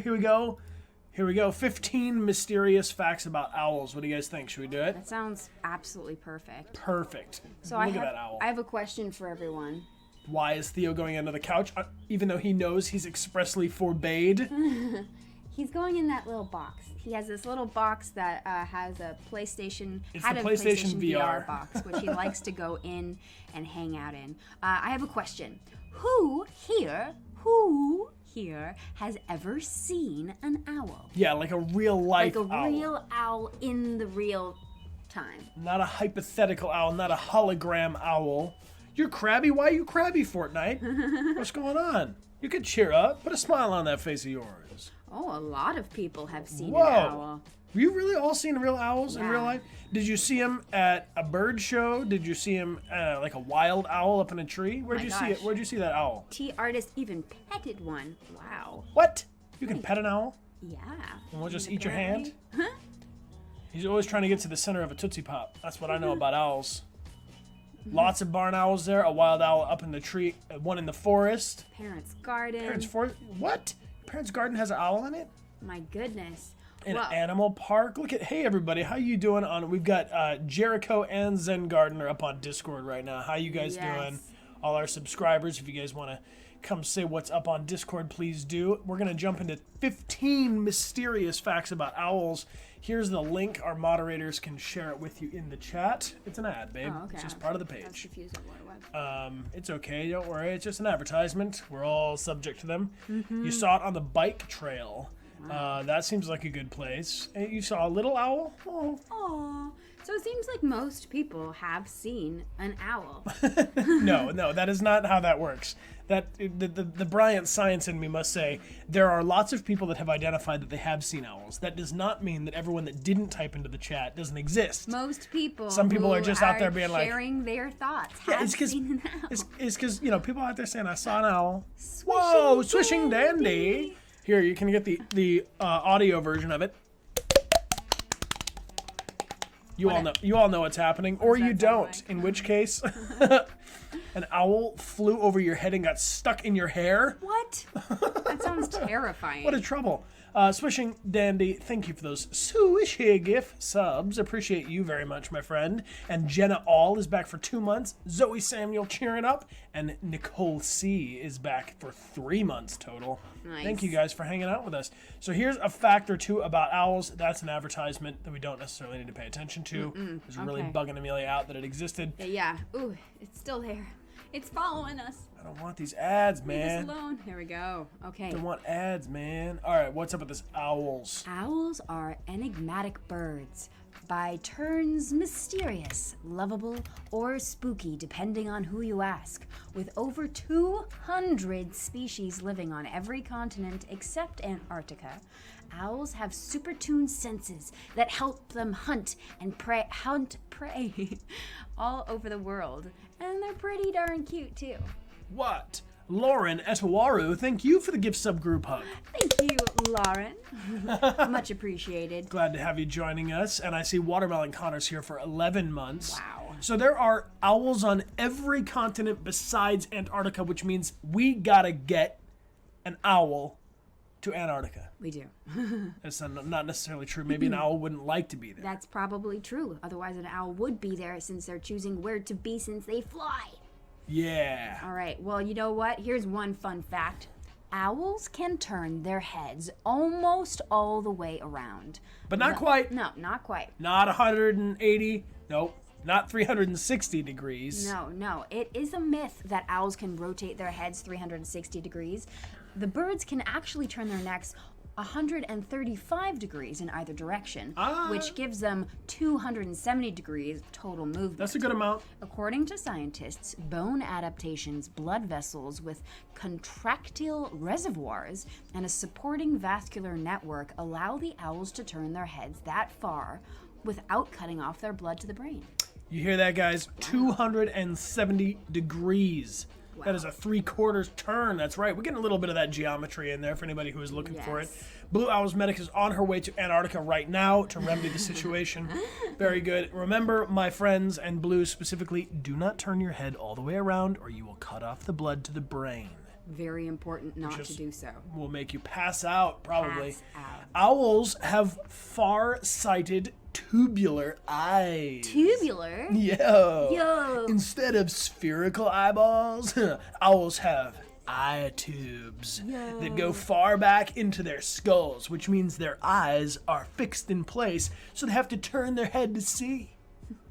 Here we go. 15 mysterious facts about owls. What do you guys think? Should we do it? That sounds absolutely perfect. Perfect. So Look at that owl. I have a question for everyone. Why is Theo going under the couch, even though he knows he's expressly forbade? He's going in that little box. He has this little box that has a PlayStation. It's the PlayStation VR box, which he likes to go in and hang out in. I have a question. Who here has ever seen an owl? Yeah, like a real life Like a owl. real owl in the real time. Not a hypothetical owl, not a hologram owl. You're crabby? Why are you crabby, Fortnite? What's going on? You could cheer up. Put a smile on that face of yours. Oh, a lot of people have seen Whoa. an owl. Have you really all seen real owls in real Yeah. life? Did you see him at a bird show? Did you see him like a wild owl up in a tree? Where'd My you see it? gosh. Where'd you see that owl? Artist even petted one. Wow. What? You can pet an owl? Yeah. And we'll just eat your Apparently. hand? He's always trying to get to the center of a Tootsie Pop. That's what I know about owls. Lots of barn owls there. A wild owl up in the tree. One in the forest. Parents' garden. Parents' forest? What? Parents' garden has an owl in it? My goodness. An Well, animal park. Look at, hey everybody, how you doing? We've got Jericho and Zen Gardener up on Discord right now. How you guys Yes. doing? All our subscribers, if you guys want to come say what's up on Discord, please do. We're gonna jump into 15 mysterious facts about owls. Here's the link. Our moderators can share it with you in the chat. It's an ad, babe. Oh, okay. It's just part of the I was page. confused at what it was. It's okay, don't worry. It's just an advertisement. We're all subject to them. You saw it on the bike trail. That seems like a good place. You saw a little owl? Oh. Aw. So it seems like most people have seen an owl. No, that is not how that works. That the Bryant science in me must say there are lots of people that have identified that they have seen owls. That does not mean that everyone that didn't type into the chat doesn't exist. Most people. Some people who are just out there being like- sharing their thoughts. Yeah, have it's because seen an owl. it's because people out there saying I saw an owl. Swishing Whoa, swishing dandy. dandy. Here, you can get the audio version of it. You all know what's happening, or you that sound don't. like? In which case, an owl flew over your head and got stuck in your hair. What? That sounds terrifying. What a trouble. Swishing Dandy, thank you for those swish here GIF subs. Appreciate you very much, my friend. And Jenna All is back for 2 months. Zoe Samuel cheering up. And Nicole C is back for 3 months total. Nice. Thank you guys for hanging out with us. So here's a fact or two about owls. That's an advertisement that we don't necessarily need to pay attention to. It was really okay. bugging Amelia out that it existed. Yeah. Ooh, it's still there. It's following us. I don't want these ads, Leave man. us alone. Here we go. Okay. I don't want ads, man. All right, what's up with this owls? Owls are enigmatic birds, by turns mysterious, lovable, or spooky, depending on who you ask. With over 200 species living on every continent except Antarctica, owls have super-tuned senses that help them hunt prey all over the world. And they're pretty darn cute, too. What? Lauren Etawaru, thank you for the gift subgroup hug. Thank you, Lauren. Much appreciated. Glad to have you joining us. And I see Watermelon Connor's here for 11 months. Wow. So there are owls on every continent besides Antarctica, which means we gotta get an owl to Antarctica. We do. That's not necessarily true. Maybe an owl wouldn't like to be there. That's probably true. Otherwise, an owl would be there since they're choosing where to be since they fly. Yeah. All right. Well, you know what? Here's one fun fact. Owls can turn their heads almost all the way around. But not quite. No, not quite. Not 180. Nope. Not 360 degrees. No. It is a myth that owls can rotate their heads 360 degrees. The birds can actually turn their necks 135 degrees in either direction, which gives them 270 degrees total movement. That's a good amount. According to scientists, bone adaptations, blood vessels with contractile reservoirs, and a supporting vascular network allow the owls to turn their heads that far without cutting off their blood to the brain. You hear that, guys? 270 degrees. Wow. That is a 3/4 turn. That's right. We're getting a little bit of that geometry in there for anybody who is looking for it. Blue Owl's Medic is on her way to Antarctica right now to remedy the situation. Very good. Remember, my friends, and Blue specifically, do not turn your head all the way around or you will cut off the blood to the brain. Very important not to do so. Will make you pass out, probably. Pass out. Owls have far-sighted tubular eyes. Tubular? Yo. Instead of spherical eyeballs, owls have eye tubes that go far back into their skulls, which means their eyes are fixed in place, so they have to turn their head to see.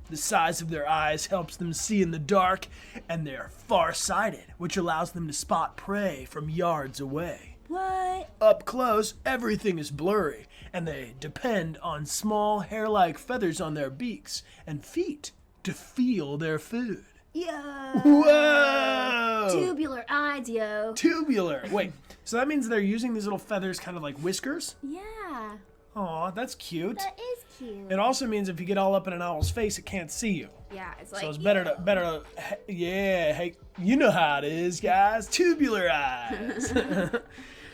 The size of their eyes helps them see in the dark, and they're far-sighted, which allows them to spot prey from yards away. What? Up close, everything is blurry, and they depend on small hair-like feathers on their beaks and feet to feel their food. Yeah. Whoa! Tubular eyes, yo. Tubular. Wait, so that means they're using these little feathers kind of like whiskers? Yeah. Aw, that's cute. That is cute. It also means if you get all up in an owl's face, it can't see you. Yeah, it's like. So it's better to, hey, you know how it is, guys. Tubular eyes.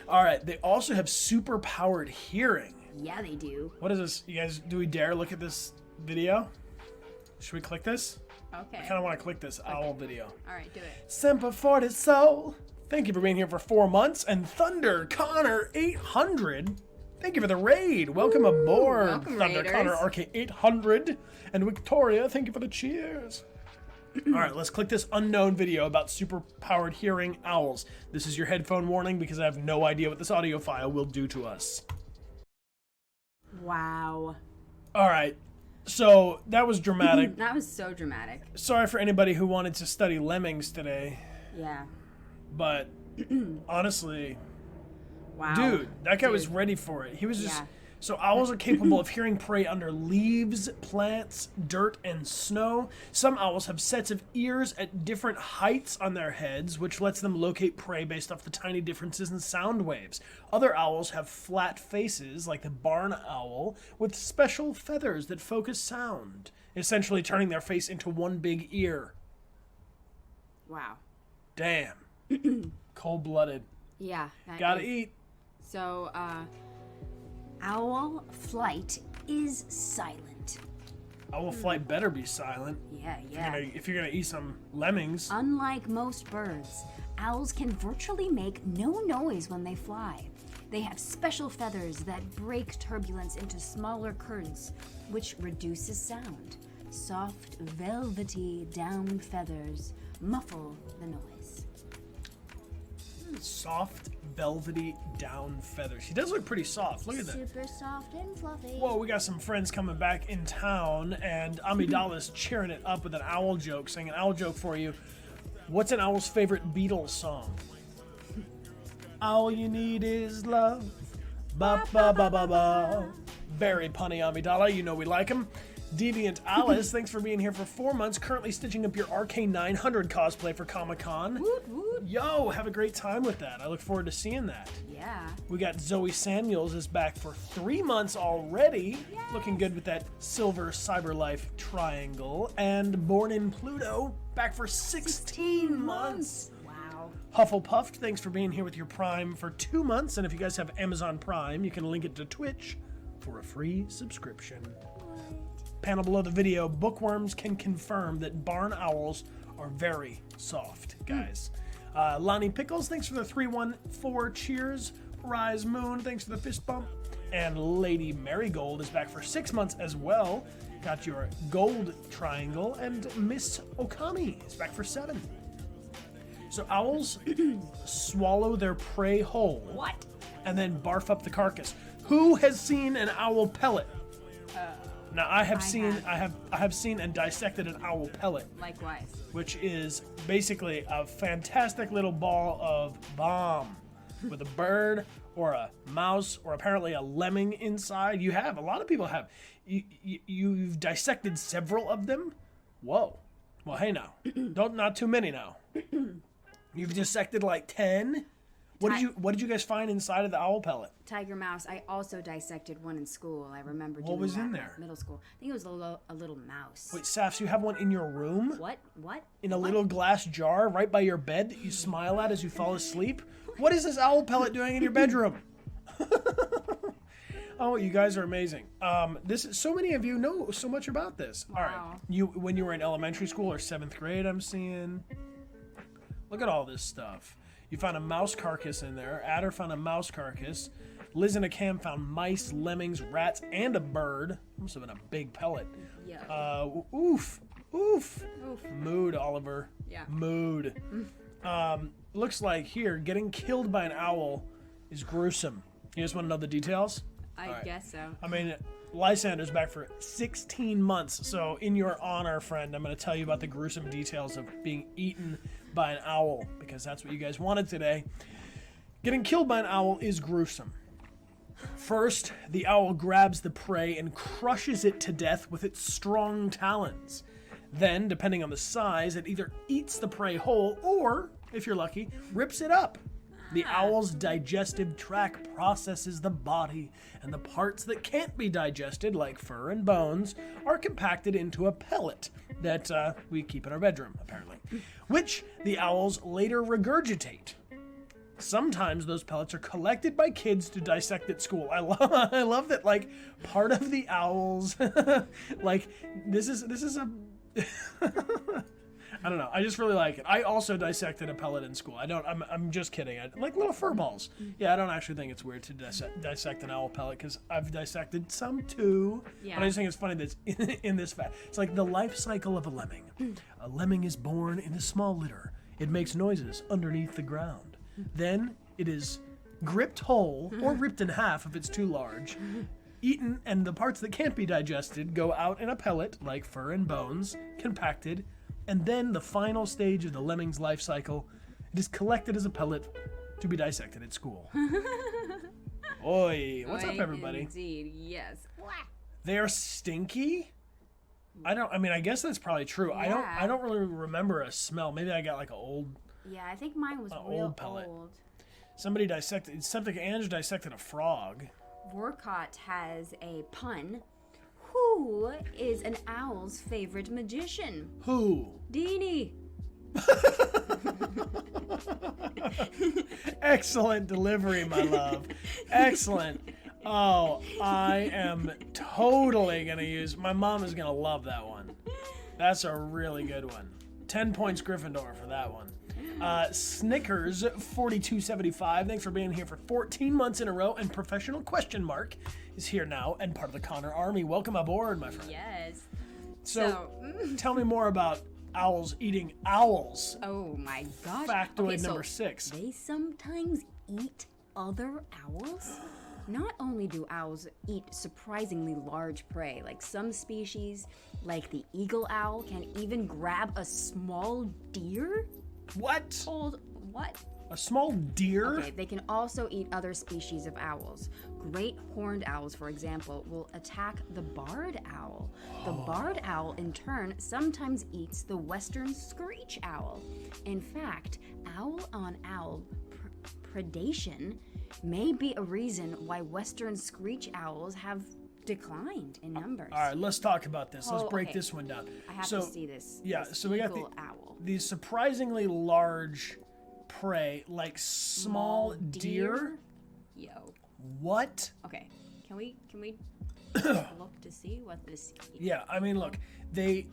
All right, they also have super powered hearing. Yeah, they do. What is this? You guys, do we dare look at this video? Should we click this? Okay. I kind of want to click this owl video. All right, do it. Semper Fortis Soul. Thank you for being here for 4 months. And Thunder Connor 800. Thank you for the raid. Welcome aboard, welcome, Thunder Raiders. Connor RK 800. And Victoria, thank you for the cheers. All right, let's click this unknown video about super powered hearing owls. This is your headphone warning because I have no idea what this audio file will do to us. Wow. All right, so that was dramatic. That was so dramatic. Sorry for anybody who wanted to study lemmings today, Yeah. but honestly, Wow. dude, that guy was ready for it. He was just... Yeah. So owls are capable of hearing prey under leaves, plants, dirt, and snow. Some owls have sets of ears at different heights on their heads, which lets them locate prey based off the tiny differences in sound waves. Other owls have flat faces, like the barn owl, with special feathers that focus sound, essentially turning their face into one big ear. Wow. Damn. Cold-blooded. Yeah. Gotta eat. So, owl flight is silent. Owl flight better be silent. Yeah. If you're gonna eat some lemmings. Unlike most birds, owls can virtually make no noise when they fly. They have special feathers that break turbulence into smaller currents, which reduces sound. Soft, velvety down feathers muffle the noise. Soft, velvety down feathers. He does look pretty soft. Look at that. Super soft and fluffy. Whoa, we got some friends coming back in town, and Amidala's cheering it up with an owl joke, saying an owl joke for you. What's an owl's favorite Beatles song? All you need is love. Ba ba ba ba ba. Very punny, Amidala. You know we like him. Deviant Alice, thanks for being here for 4 months. Currently stitching up your RK900 cosplay for Comic-Con. Woot woot. Yo, have a great time with that. I look forward to seeing that. Yeah. We got Zoe Samuels is back for 3 months already. Yes. Looking good with that silver cyberlife triangle. And Born in Pluto, back for 16 months. Wow. Hufflepuffed, thanks for being here with your Prime for 2 months. And if you guys have Amazon Prime, you can link it to Twitch for a free subscription. Panel below the video, bookworms can confirm that barn owls are very soft, guys. Lonnie Pickles, thanks for the 314 cheers. Rise Moon, thanks for the fist bump. And Lady Marigold is back for 6 months as well. Got your gold triangle. And Miss Okami is back for 7. So owls swallow their prey whole. What? And then barf up the carcass. Who has seen an owl pellet? Now I have seen and dissected an owl pellet, Likewise. which is basically a fantastic little ball of bomb with a bird or a mouse or apparently a lemming inside. A lot of people have. You've dissected several of them. Whoa. Well, hey now, not too many now. You've dissected like 10. What did you guys find inside of the owl pellet? Tiger mouse. I also dissected one in school. I remember doing What was that in there? Middle school. I think it was a little mouse. Wait, Safs, you have one in your room? What? In a little glass jar right by your bed that you smile at as you fall asleep? What is this owl pellet doing in your bedroom? Oh, you guys are amazing. So many of you know so much about this. Wow. All right, when you were in elementary school or 7th grade, I'm seeing. Look at all this stuff. You found a mouse carcass in there. Adder found a mouse carcass. Liz and a Cam found mice, lemmings, rats, and a bird. Must have been a big pellet. Yeah. Oof. Mood, Oliver. Yeah. Mood. Looks like here, getting killed by an owl is gruesome. You just want to know the details? I guess so. I mean, Lysander's back for 16 months, so in your honor, friend, I'm going to tell you about the gruesome details of being eaten by an owl, because that's what you guys wanted today. Getting killed by an owl is gruesome. First, the owl grabs the prey and crushes it to death with its strong talons. Then, depending on the size, it either eats the prey whole or, if you're lucky, rips it up. The owl's digestive tract processes the body, and the parts that can't be digested, like fur and bones, are compacted into a pellet that we keep in our bedroom, apparently, which the owls later regurgitate. Sometimes those pellets are collected by kids to dissect at school. I love that, like, part of the owls, like, this is a... I don't know. I just really like it. I also dissected a pellet in school. I'm just kidding. I like little fur balls. Yeah, I don't actually think it's weird to dissect an owl pellet because I've dissected some too. Yeah. But I just think it's funny that it's in this fact. It's like the life cycle of a lemming. A lemming is born in a small litter. It makes noises underneath the ground. Then it is gripped whole or ripped in half if it's too large. Eaten, and the parts that can't be digested go out in a pellet, like fur and bones, compacted. And then the final stage of the lemming's life cycle, it is collected as a pellet to be dissected at school. Oi, what's up, everybody? Indeed, yes. They are stinky? I guess that's probably true. Yeah. I don't really remember a smell. Maybe I got like an old... Yeah, I think mine was real old pellet. old. Somebody dissected... Septic Ange dissected a frog. Vorkot has a pun. Who is an owl's favorite magician? Who? Deanie. Excellent delivery, my love. Excellent. Oh, I am totally going to use... My mom is going to love that one. That's a really good one. 10 points Gryffindor for that one. Snickers 4275, thanks for being here for 14 months in a row, and Professional Question Mark is here now and part of the Connor Army. Welcome aboard, my friend. Yes. So tell me more about owls eating owls. Oh my gosh. Factoid number 6. They sometimes eat other owls? Not only do owls eat surprisingly large prey, like some species, like the eagle owl, can even grab a small deer. What? What? A small deer? Okay, they can also eat other species of owls. Great horned owls, for example, will attack the barred owl. The barred owl, in turn, sometimes eats the western screech owl. In fact, owl-on-owl predation may be a reason why western screech owls have declined in numbers. All right, let's talk about this. Let's break this one down. I have to see this. Yeah, this so we got owl. these surprisingly large prey, like small deer. Yo. What? Okay, can we look to see what this is? Yeah, I mean, look, they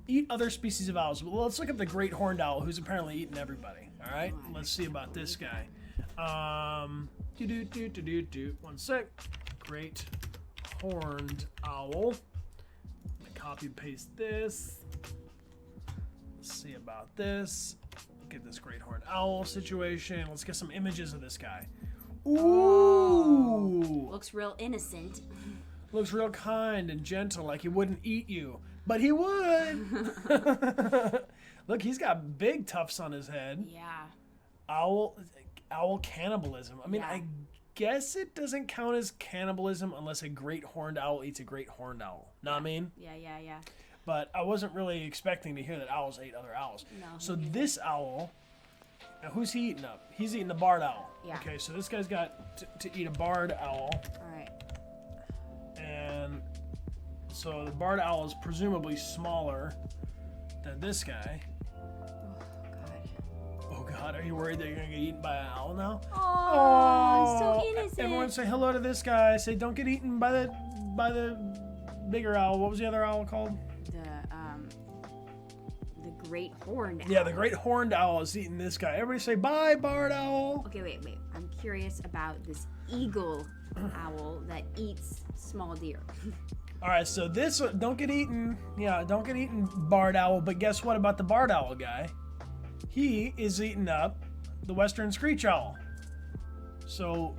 eat other species of owls. Well, let's look at the great horned owl, who's apparently eating everybody. All right, let's see about this guy. 1 sec. Great horned owl. Copy and paste this. Let's see about this. Get this great horned owl situation. Let's get some images of this guy. Ooh! Looks real innocent. Looks real kind and gentle, like he wouldn't eat you. But he would! Look, he's got big tufts on his head. Yeah. Owl cannibalism. I mean, I guess it doesn't count as cannibalism unless a great horned owl eats a great horned owl. Know what I mean? Yeah. But I wasn't really expecting to hear that owls ate other owls. No, so this owl, now who's he eating up? He's eating the barred owl. Yeah. Okay, so this guy's got to eat a barred owl. All right. And so the barred owl is presumably smaller than this guy. Oh God, are you worried that you're gonna get eaten by an owl now? Oh, so innocent. Everyone say hello to this guy. Say don't get eaten by the bigger owl. What was the other owl called? The great horned owl. Yeah, the great horned owl is eating this guy. Everybody say bye, barred owl. Okay, wait. I'm curious about this eagle owl that eats small deer. All right, so this don't get eaten. Yeah, don't get eaten, barred owl. But guess what about the barred owl guy? He is eating up the western screech owl. So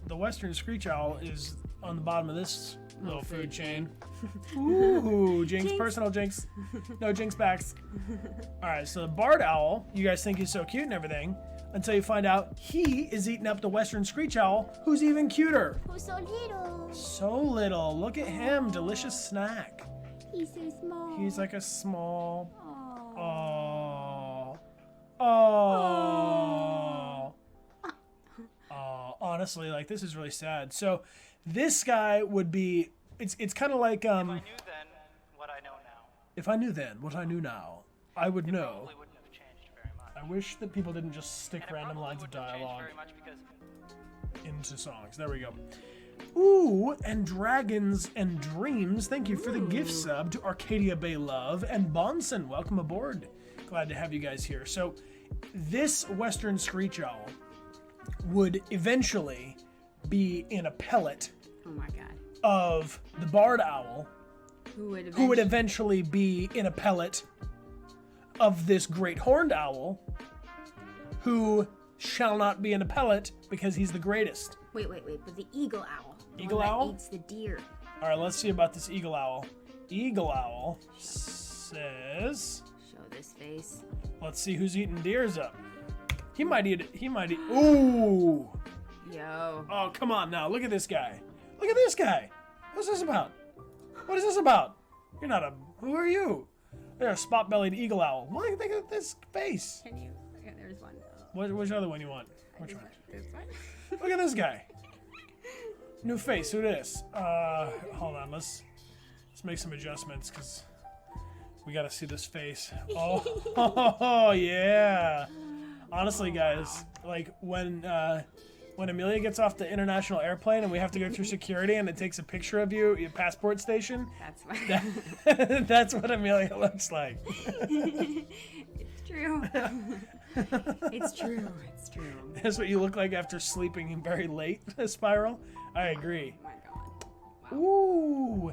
the western screech owl is on the bottom of this little food chain. Ooh, jinx, personal jinx. No jinx backs. All right, so the barred owl, you guys think he's so cute and everything, until you find out he is eating up the western screech owl, who's even cuter. Who's so little? So little. Look at him, delicious snack. He's so small. He's like a small. Aww. Oh. Honestly, like this is really sad. So, this guy would be. It's kind of like If I knew then what I know now, If I knew then what I knew now, I would know. probably wouldn't have changed very much. I wish that people didn't just stick And it random probably lines of wouldn't have changed dialogue very much because into songs. There we go. Ooh, and Dragons and Dreams. Thank you for the gift sub to Arcadia Bay Love and Bonson. Welcome aboard. Glad to have you guys here. So, this western screech owl would eventually be in a pellet Oh my god. of the barred owl, Who would who would eventually be in a pellet of this great horned owl, who shall not be in a pellet because he's the greatest. Wait, but the eagle owl. The Eagle one that owl? eats the deer. All right, let's see about this eagle owl. Eagle owl says, Show this face. let's see who's eating deers up. He might eat it. Ooh. Yo. Oh, come on now. Look at this guy. Look at this guy. What's this about? What is this about? You're not a... Who are you? You're a spot-bellied eagle owl. Look at this face. Can you? Okay, there's one. Which other one you want? Which one? This one. Look at this guy. New face. Who this? Hold on. Let's make some adjustments because we got to see this face. Oh, yeah. Honestly, guys, like when Amelia gets off the international airplane and we have to go through security and it takes a picture of you at your passport station, That's what. that's what Amelia looks like. It's true. It's true. It's true. That's what you look like after sleeping very late, Spiral. I agree. Oh my god. Wow. Ooh,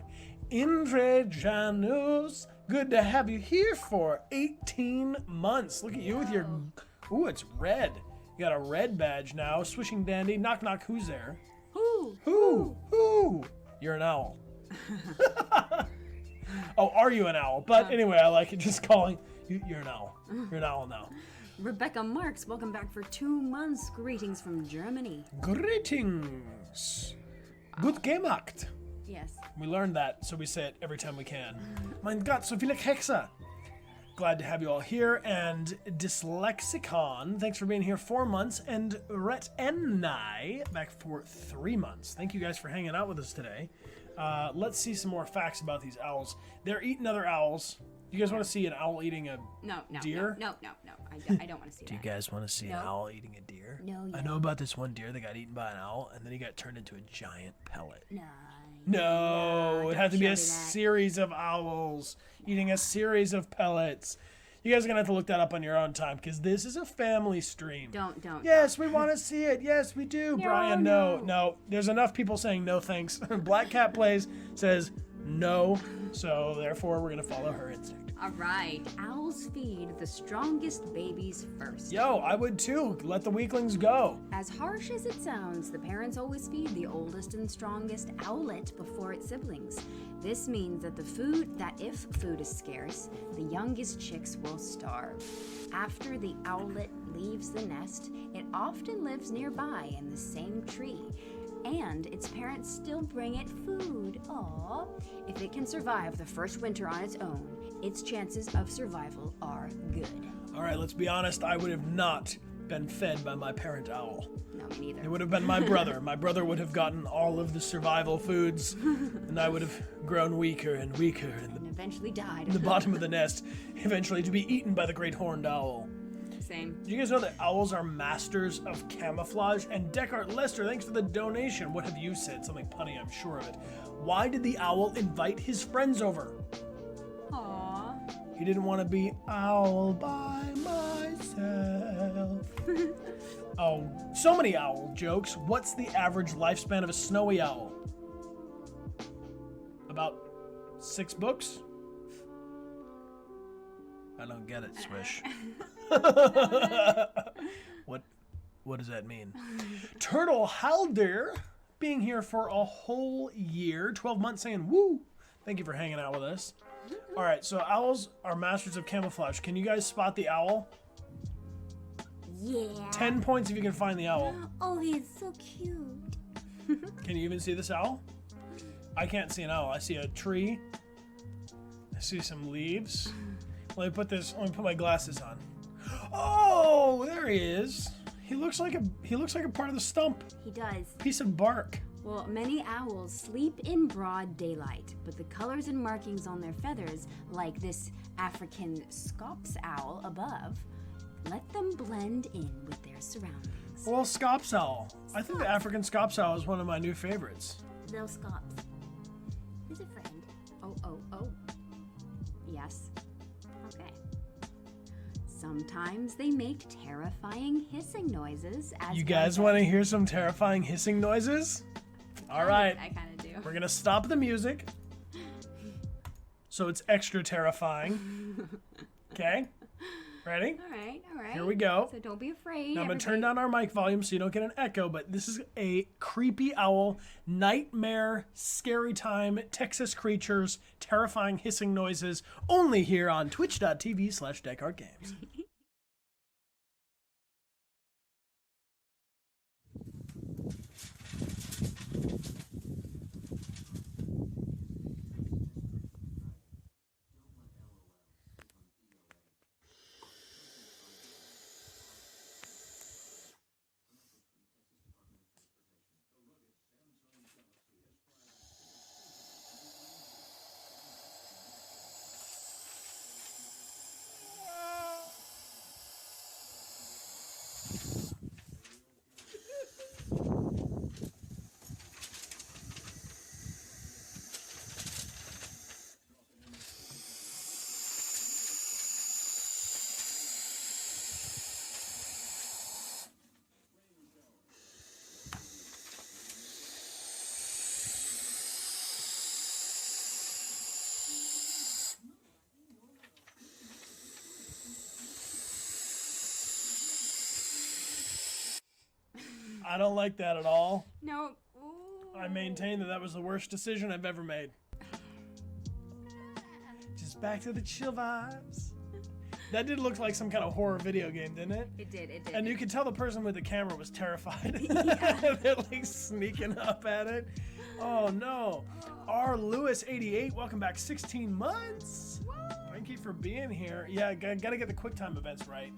Indre Janus, good to have you here for 18 months. Look at you with your, ooh, it's red. You got a red badge now. Swishing Dandy, knock knock, who's there? Ooh. Who? You're an owl. Oh, are you an owl? But anyway, I like it just calling you're an owl. You're an owl now. Rebecca Marks, welcome back for 2 months. Greetings from Germany. Greetings. Good gemacht. Yes. We learned that, so we say it every time we can. Mein Gott, so viele Hexe. Glad to have you all here. And Dyslexicon, thanks for being here 4 months. And Rhett Enai, back for 3 months. Thank you guys for hanging out with us today. Let's see some more facts about these owls. They're eating other owls. You guys want to see an owl eating a No. deer? No. I don't want to see Do you that. guys want to see an No. owl eating a deer? No, you I know about this one deer that got eaten by an owl, and then he got turned into a giant pellet. No. No, it had to be show a me that. series of owls eating a series of pellets. You guys are going to have to look that up on your own time, because this is a family stream. Don't. Yes, we want to see it. Yes, we do. Brian, no. There's enough people saying no thanks. Black Cat Plays says no, so therefore we're going to follow her instinct. All right. Owls feed the strongest babies first. Yo, I would too. Let the weaklings go. As harsh as it sounds, the parents always feed the oldest and strongest owlet before its siblings. This means that if food is scarce, the youngest chicks will starve. After the owlet leaves the nest, it often lives nearby in the same tree, and its parents still bring it food. Aww. If it can survive the first winter on its own, its chances of survival are good. All right, let's be honest. I would have not been fed by my parent owl. No, me neither. It would have been my brother. My brother would have gotten all of the survival foods, and I would have grown weaker and weaker in And eventually died. the bottom of the nest, eventually to be eaten by the great horned owl. Same. Do you guys know that owls are masters of camouflage? And Dechart Lester, thanks for the donation. What have you said? Something punny, I'm sure of it. Why did the owl invite his friends over? Aww. He didn't want to be owl by myself. Oh, so many owl jokes. What's the average lifespan of a snowy owl? About 6 books? I don't get it, Swish. What does that mean? Turtle Halder being here for a whole year, 12 months, saying woo. Thank you for hanging out with us. All right, so owls are masters of camouflage. Can you guys spot the owl? Yeah. 10 points if you can find the owl. Oh, he's so cute. Can you even see this owl? I can't see an owl. I see a tree. I see some leaves. Let me put my glasses on. Oh, there he is. He looks like a part of the stump. He does. Piece of bark. Well, many owls sleep in broad daylight, but the colors and markings on their feathers, like this African scops owl above, let them blend in with their surroundings. Well, scops owl. I think the African scops owl is one of my new favorites. Little Scops. He's a friend. Oh. Yes. Okay. Sometimes they make terrifying hissing noises as You guys want to hear some terrifying hissing noises? All right. I kind of do. We're going to stop the music. So it's extra terrifying. Okay? Ready? All right. Here we go. So don't be afraid. Now I'm going to turn down our mic volume so you don't get an echo, but this is a creepy owl, nightmare, scary time, Texas creatures, terrifying hissing noises, only here on twitch.tv/Dechart Games. I don't like that at all. No. Ooh. I maintain that was the worst decision I've ever made. Just back to the chill vibes. That did look like some kind of horror video game, didn't it? It did. And you could tell the person with the camera was terrified. Yeah. They're like sneaking up at it. Oh no. R. Lewis 88, welcome back. 16 months. Thank you for being here. Yeah, gotta get the QuickTime events right.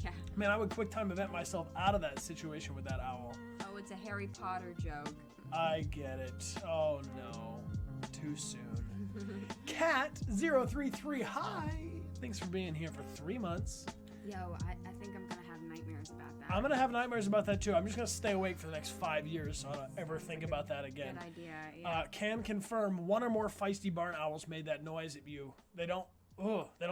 Yeah. Man, I would QuickTime event myself out of that situation with that owl. Oh, it's a Harry Potter joke. I get it. Oh no. Too soon. Cat033, hi. Thanks for being here for 3 months. Yo, I think I'm gonna have nightmares about that. I'm gonna have nightmares about that too. I'm just gonna stay awake for the next 5 years so I don't ever think about that again. Good idea. Yeah. Can confirm one or more feisty barn owls made that noise at you. They don't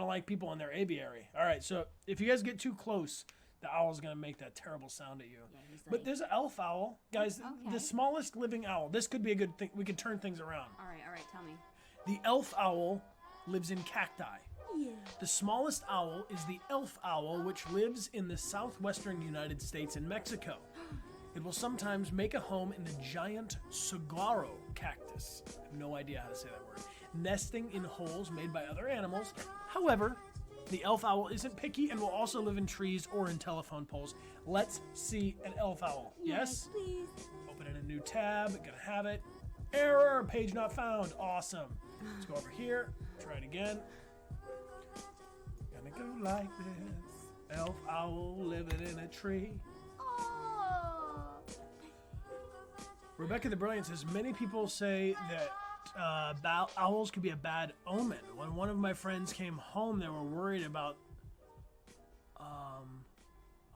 like people in their aviary. All right, so if you guys get too close, the owl's gonna make that terrible sound at you. Yeah, he's But like- there's an elf owl, guys. Okay. The smallest living owl. This could be a good thing. We could turn things around. All right. Tell me. The elf owl lives in cacti. Yeah. The smallest owl is the elf owl, which lives in the southwestern United States and Mexico. It will sometimes make a home in the giant saguaro cactus. I have no idea how to say that word. Nesting in holes made by other animals. However, the elf owl isn't picky and will also live in trees or in telephone poles. Let's see an elf owl. Yes? Please. Open in a new tab. Gonna have it. Error. Page not found. Awesome. Let's go over here. Try it again. Gonna go like this. Elf owl living in a tree. Oh. Rebecca the Brilliant says, many people say that owls could be a bad omen. When one of my friends came home, they were worried about,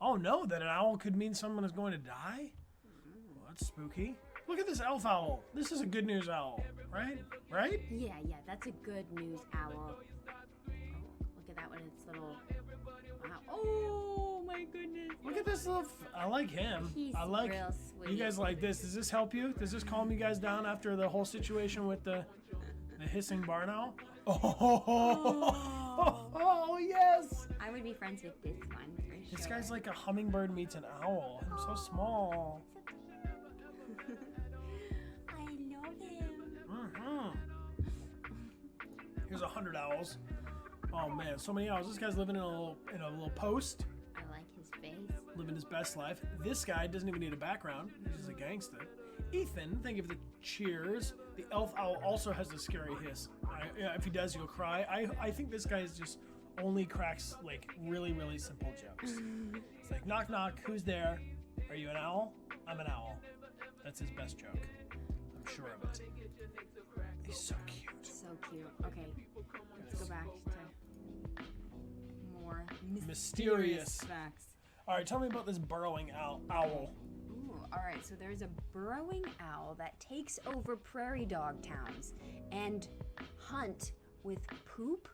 oh no, that an owl could mean someone is going to die? Well, that's spooky. Look at this elf owl. This is a good news owl, right? Right? Yeah, that's a good news owl. Oh, look this little. Wow. Oh my goodness. Look at this little. I like him. He's I like. real sweet. You guys like this? Does this help you? Does this calm you guys down after the whole situation with the hissing barn owl? Oh, yes. I would be friends with this one for sure. This guy's like a hummingbird meets an owl. I'm so small. I love him. Here's 100 owls. Oh man, so many owls. This guy's living in a little post, I like his face. living his best life. This guy doesn't even need a background. He's just a gangster. Ethan, think of the cheers. The elf owl also has a scary hiss. Yeah, if he does, you'll cry. I think this guy is just only cracks like really, really simple jokes. It's like knock knock, who's there? Are you an owl? I'm an owl. That's his best joke. I'm sure of it. He's so cute. So cute. Okay, let's go back to more mysterious facts. All right, tell me about this burrowing owl. Ooh, all right, so there's a burrowing owl that takes over prairie dog towns and hunt with poop.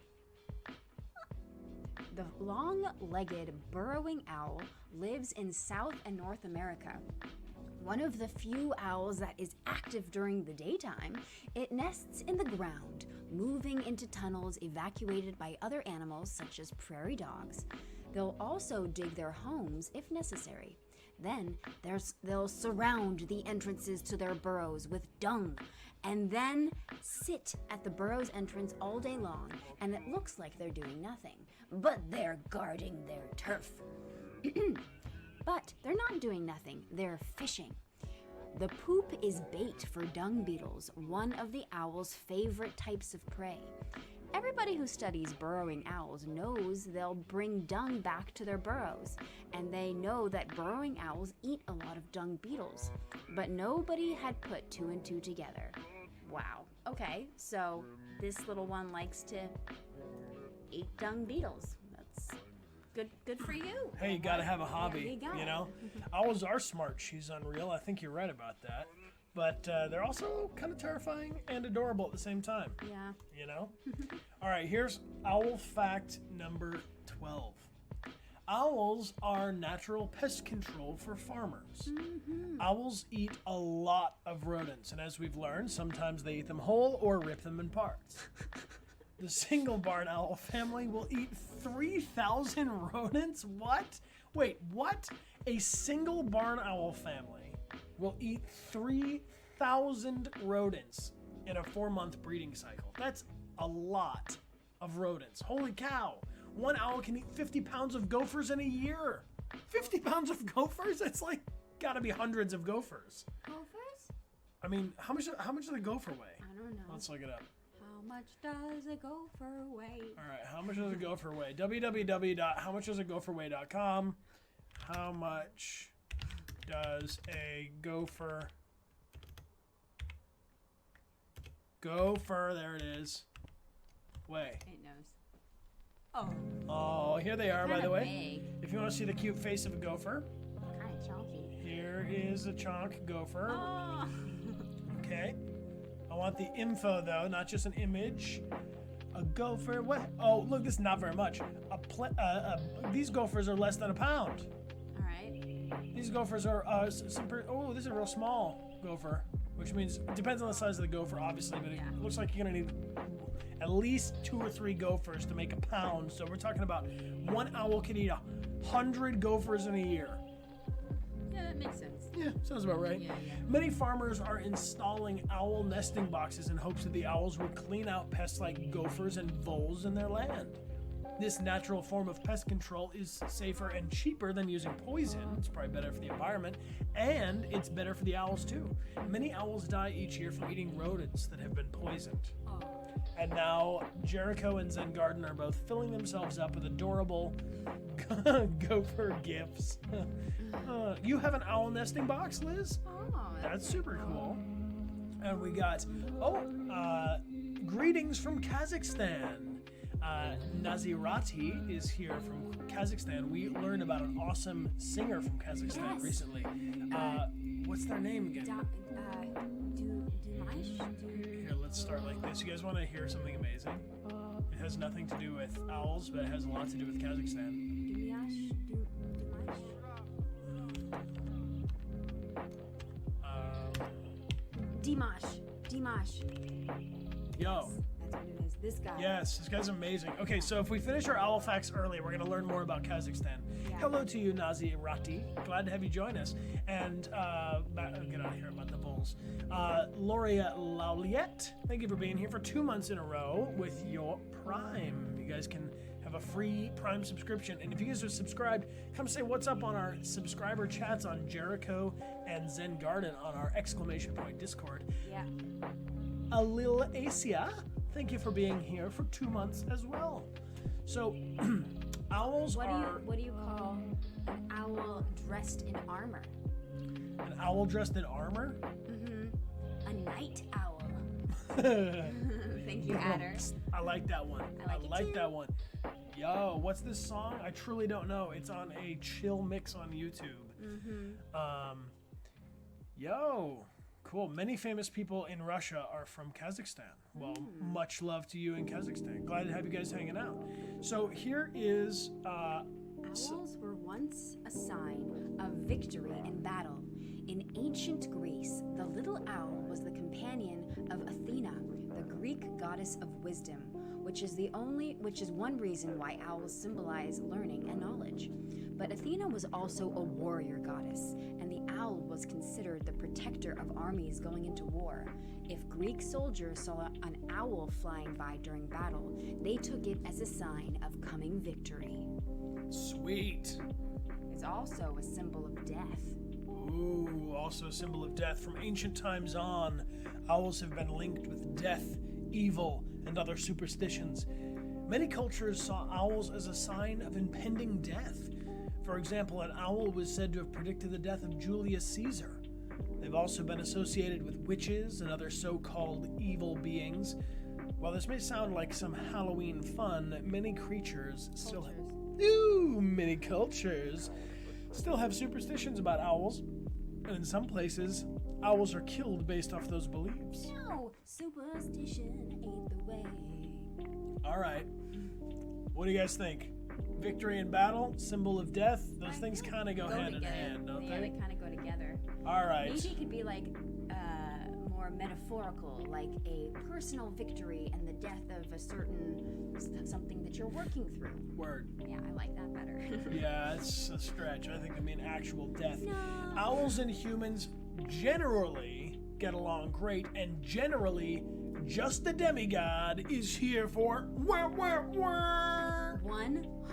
The long-legged burrowing owl lives in South and North America. One of the few owls that is active during the daytime, it nests in the ground, moving into tunnels evacuated by other animals such as prairie dogs. They'll also dig their homes if necessary. Then they'll surround the entrances to their burrows with dung and then sit at the burrow's entrance all day long, and it looks like they're doing nothing, but they're guarding their turf. But they're not doing nothing, they're fishing. The poop is bait for dung beetles, one of the owl's favorite types of prey. Everybody who studies burrowing owls knows they'll bring dung back to their burrows, and they know that burrowing owls eat a lot of dung beetles. But nobody had put two and two together. Wow. Okay, so this little one likes to eat dung beetles. That's good for you. Hey, you gotta have a hobby, Yeah, you know? Owls are smart. She's unreal. I think you're right about that. But they're also kind of terrifying and adorable at the same time. Yeah. You know? All right, here's owl fact number 12. Owls are natural pest control for farmers. Owls eat a lot of rodents, and as we've learned, sometimes they eat them whole or rip them in parts. The single barn owl family will eat 3,000 rodents? What? Wait, what? A single barn owl family will eat 3,000 rodents in a 4-month breeding cycle. That's a lot of rodents. Holy cow. One owl can eat 50 pounds of gophers in a year. 50 pounds of gophers? It's like gotta be hundreds of gophers. Gophers? I mean, how much does a gopher weigh? I don't know. Let's look it up. How much does a gopher weigh? All right, how much does a gopher weigh? www.howmuchdoesagopherweigh.com. How much does a gopher, there it is, weigh? It knows. Oh, Oh, here they are, by kinda the way. big. If you want to see the cute face of a gopher, Kind of chunky. here is a chonk gopher. Oh. Okay. I want the info, though, not just an image. A gopher, what? Oh, look, this is not very much. These gophers are less than a pound. All right. These gophers are, this is a real small gopher, which means it depends on the size of the gopher, obviously, but it looks like you're gonna need at least 2 or 3 gophers to make a pound. So we're talking about one owl can eat 100 gophers in a year. Yeah, that makes sense. Yeah, sounds about right. Yeah. Many farmers are installing owl nesting boxes in hopes that the owls will clean out pests like gophers and voles in their land. This natural form of pest control is safer and cheaper than using poison. It's probably better for the environment, and it's better for the owls too. Many owls die each year from eating rodents that have been poisoned. And now Jericho and Zen Garden are both filling themselves up with adorable gopher gifts. You have an owl nesting box, Liz? Oh, That's super cool. And we got, greetings from Kazakhstan. Nazirati is here from Kazakhstan. We learned about an awesome singer from Kazakhstan recently. What's their name again? Here, let's start like this. You guys want to hear something amazing? has nothing to do with owls, but it has a lot to do with Kazakhstan. Dimash. Yo. That's what it is. This guy. Yes, this guy's amazing. Okay, so if we finish our owl facts early, we're going to learn more about Kazakhstan. Yeah. Hello to you, Nazi Rati. Glad to have you join us. And get out of here about the bulls. Lauria Lauliette, thank you for being here for 2 months in a row with your Prime. You guys can have a free Prime subscription. And if you guys are subscribed, come say what's up on our subscriber chats on Jericho and Zen Garden on our / Discord. Yeah. Alil Asia, thank you for being here for 2 months as well. So, owls are... What do you call an owl dressed in armor? An owl dressed in armor? A night owl. Thank you, Adder. I like that one. I like it too. That one. Yo, what's this song? I truly don't know. It's on a chill mix on YouTube. Yo, cool. Many famous people in Russia are from Kazakhstan. Well, much love to you in Kazakhstan. Glad to have you guys hanging out. So here is... Owls were once a sign of victory in battle. In ancient Greece, the little owl was the companion of Athena, the Greek goddess of wisdom, which is one reason why owls symbolize learning and knowledge. But Athena was also a warrior goddess, and the owl was considered the protector of armies going into war. If Greek soldiers saw an owl flying by during battle, they took it as a sign of coming victory. Sweet. It's also a symbol of death. Ooh, also a symbol of death. From ancient times on, owls have been linked with death, evil, and other superstitions. Many cultures saw owls as a sign of impending death. For example, an owl was said to have predicted the death of Julius Caesar. They've also been associated with witches and other so-called evil beings. While this may sound like some Halloween fun, many cultures still have superstitions about owls. And in some places, owls are killed based off those beliefs. No, superstition ain't the way. All right. What do you guys think? Victory in battle, symbol of death, those things kind of go hand in hand, don't Yeah, they? they kind of go together. All right. Maybe it could be like more metaphorical, like a personal victory and the death of a certain something that you're working through. Word. Yeah, I like that better. Yeah, it's a stretch. I think I mean actual death. No. Owls and humans generally get along great, and generally, just the demigod is here for 1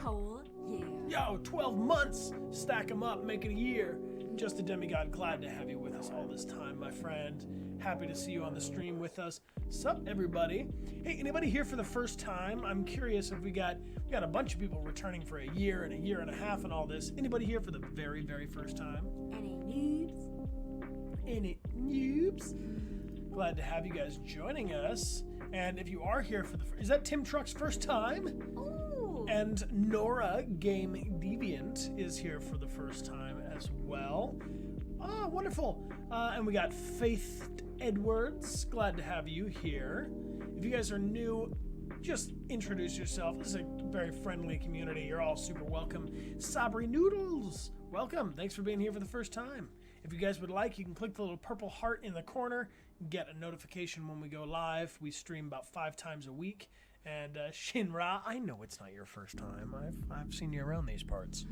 whole year. Yo, 12 months. Stack them up, make it a year. Just a demigod, glad to have you with us all this time, my friend. Happy to see you on the stream with us. Sup, everybody? Hey, anybody here for the first time? I'm curious if we got a bunch of people returning for a year and a half and all this. Anybody here for the very, very first time? Any noobs? Glad to have you guys joining us. And if you are here for is that Tim Truck's first time? Ooh. And Nora Game Deviant is here for the first time as well. Oh, wonderful. And we got Faith Edwards. Glad to have you here. If you guys are new, just introduce yourself. This is a very friendly community. You're all super welcome. Sabri Noodles, welcome. Thanks for being here for the first time. If you guys would like, you can click the little purple heart in the corner, get a notification when we go live. We stream about 5 times a week. And Shinra, I know it's not your first time. I've seen you around these parts.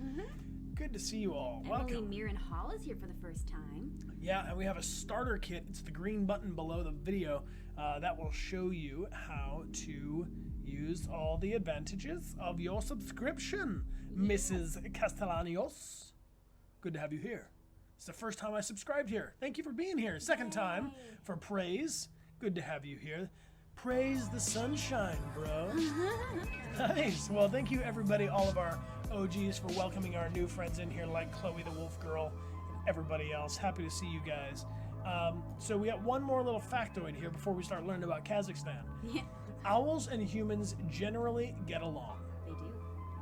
Good to see you all. Welcome. Emily Mirren Hall is here for the first time. Yeah, and we have a starter kit. It's the green button below the video that will show you how to use all the advantages of your subscription, Mrs. Castellanos. Good to have you here. It's the first time I subscribed here. Thank you for being here. Second time for praise. Good to have you here. Praise the sunshine, bro. Nice. Well, thank you, everybody, all of our OGs, for welcoming our new friends in here, like Chloe the Wolf Girl and everybody else. Happy to see you guys. So we got one more little factoid here before we start learning about Kazakhstan. Yeah. Owls and humans generally get along. They do.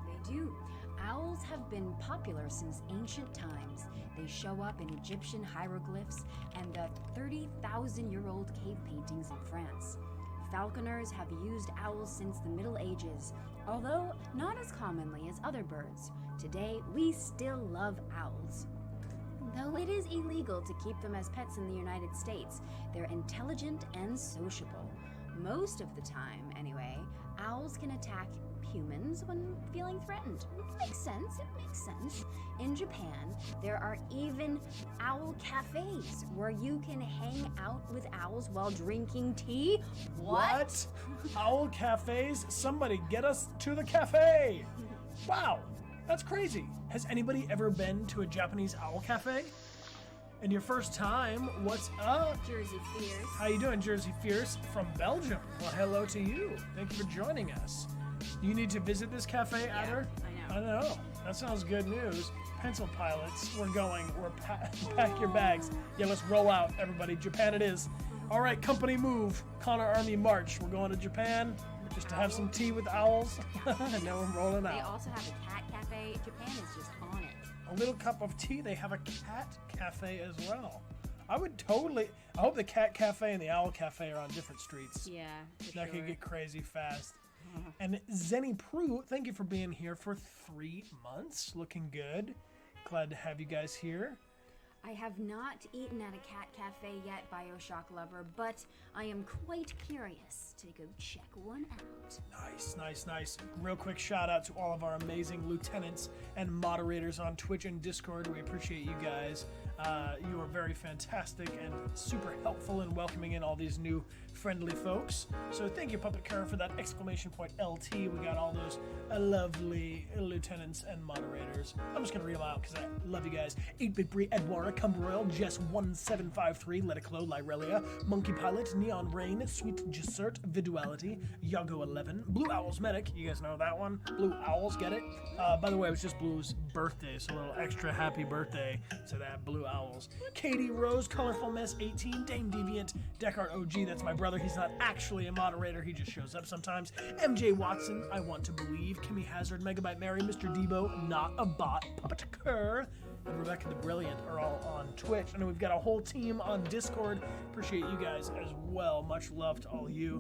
They do. Owls have been popular since ancient times. They show up in Egyptian hieroglyphs and the 30,000-year-old cave paintings in France. falconers have used owls since the Middle Ages, although not as commonly as other birds. Today, we still love owls. Though it is illegal to keep them as pets in the United States, they're intelligent and sociable. Most of the time, anyway, owls can attack humans when feeling threatened. It makes sense. In Japan, there are even owl cafes where you can hang out with owls while drinking tea. What? Owl cafes? Somebody get us to the cafe! Wow, that's crazy. Has anybody ever been to a Japanese owl cafe? And your first time, what's up? Jersey Fierce. How you doing, Jersey Fierce from Belgium? Well, hello to you. Thank you for joining us. You need to visit this cafe, Adder? I know. I know. That sounds good news. Pencil pilots, we're going. Pack your bags. Yeah, let's roll out, everybody. Japan it is. All right, company move. Connor Army march. We're going to Japan just to have some tea with owls. And now we're rolling They out. also have a cat cafe. Japan is just on it. A little cup of tea. They have a cat cafe as well. I hope the cat cafe and the owl cafe are on different streets. Yeah, for That could get crazy fast. And Zenny Prue, thank you for being here for 3 months. Looking good. Glad to have you guys here. I have not eaten at a cat cafe yet, Bioshock lover, but I am quite curious to go check one out. Nice. Real quick shout out to all of our amazing lieutenants and moderators on Twitch and Discord. We appreciate you guys. You are very fantastic and super helpful in welcoming in all these new friendly folks. So thank you, Puppet Karen, for that exclamation point LT. We got all those lovely lieutenants and moderators. I'm just going to read them out because I love you guys. 8-Bit Bree, Edwara, Cumberroyal, Jess1753, Leticlo, Lyrelia, Monkey Pilot, Neon Rain, Sweet Gessert, Viduality, Yago11, Blue Owls Medic. You guys know that one? Blue Owls, get it? By the way, it was just Blue's birthday, so a little extra happy birthday to that Blue Owls. Katie Rose, Colorful Mess 18, Dame Deviant, Dechart OG, that's my brother. He's not actually a moderator, he just shows up sometimes. MJ Watson, I Want to Believe, Kimmy Hazard, Megabyte Mary, Mr. Debo, Not a Bot, Puppet Kerr, and Rebecca the Brilliant are all on Twitch. And we've got a whole team on Discord. Appreciate you guys as well. Much love to all of you.